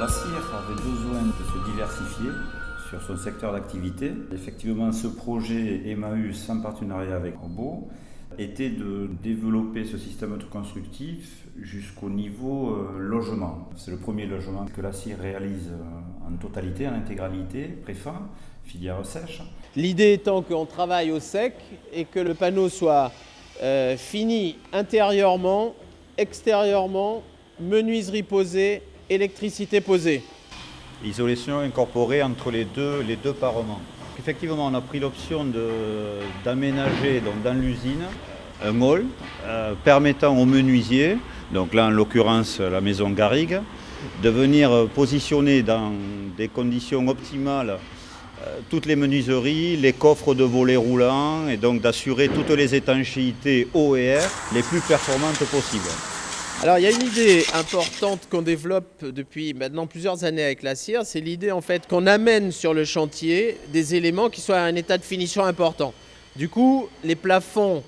La CIR avait besoin de se diversifier sur son secteur d'activité. Effectivement, ce projet Emmaüs en partenariat avec Robo était de développer ce système constructif jusqu'au niveau logement. C'est le premier logement que la CIR réalise en totalité, en intégralité, préfa, filière sèche. L'idée étant qu'on travaille au sec et que le panneau soit fini intérieurement, extérieurement, menuiserie posée, électricité posée. Isolation incorporée entre les deux parements. Effectivement, on a pris l'option d'aménager dans l'usine un hall permettant aux menuisiers, donc là en l'occurrence la maison Garrigue, de venir positionner dans des conditions optimales toutes les menuiseries, les coffres de volets roulants et donc d'assurer toutes les étanchéités eau et air les plus performantes possibles. Alors il y a une idée importante qu'on développe depuis maintenant plusieurs années avec la CIR, c'est l'idée en fait qu'on amène sur le chantier des éléments qui soient à un état de finition important. Du coup, les plafonds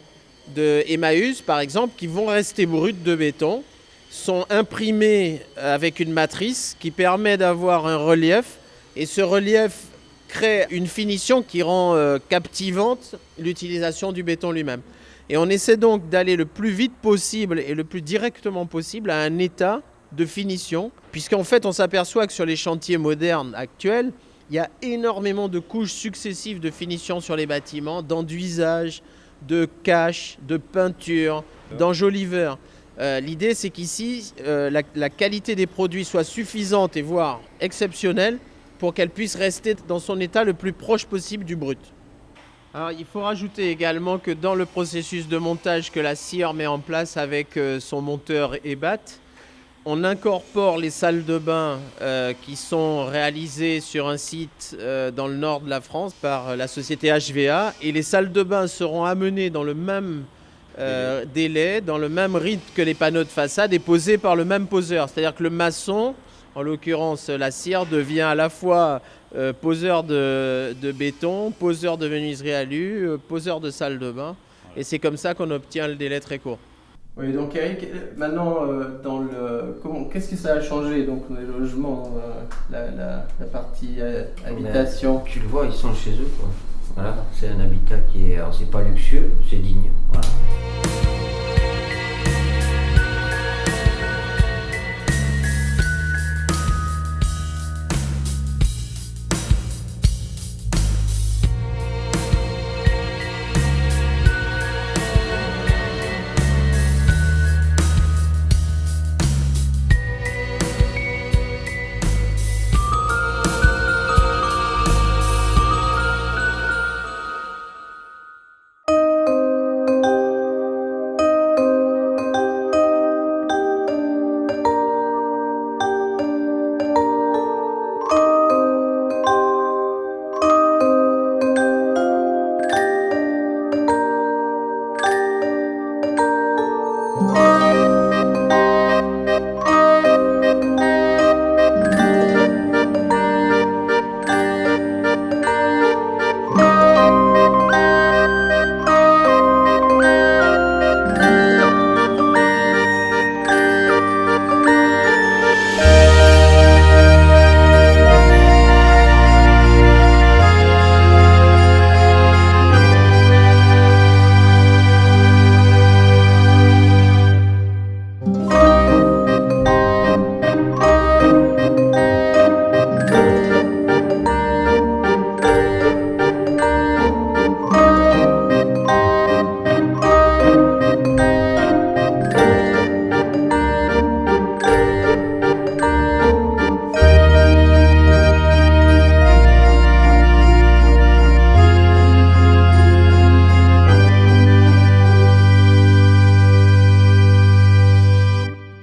de Emmaüs par exemple, qui vont rester bruts de béton, sont imprimés avec une matrice qui permet d'avoir un relief et ce relief crée une finition qui rend captivante l'utilisation du béton lui-même. Et on essaie donc d'aller le plus vite possible et le plus directement possible à un état de finition, puisqu'en fait on s'aperçoit que sur les chantiers modernes actuels, il y a énormément de couches successives de finition sur les bâtiments, d'enduisage, de cache, de peinture, d'enjoliveur. L'idée c'est qu'ici, la qualité des produits soit suffisante et voire exceptionnelle pour qu'elle puisse rester dans son état le plus proche possible du brut. Alors, il faut rajouter également que dans le processus de montage que la CIR met en place avec son monteur EBAT, on incorpore les salles de bain qui sont réalisées sur un site dans le nord de la France par la société HVA et les salles de bain seront amenées dans le même délai, dans le même rythme que les panneaux de façade et posés par le même poseur. C'est-à-dire que le maçon, en l'occurrence la CIR, devient à la fois poseur de béton, poseur de menuiserie alu, poseur de salle de bain. Et c'est comme ça qu'on obtient le délai très court. Oui, donc Eric, maintenant, qu'est-ce que ça a changé donc, les logements, la partie habitation? Tu le vois, ils sont chez eux, quoi. Voilà, c'est un habitat qui est, alors c'est pas luxueux, c'est digne. Voilà.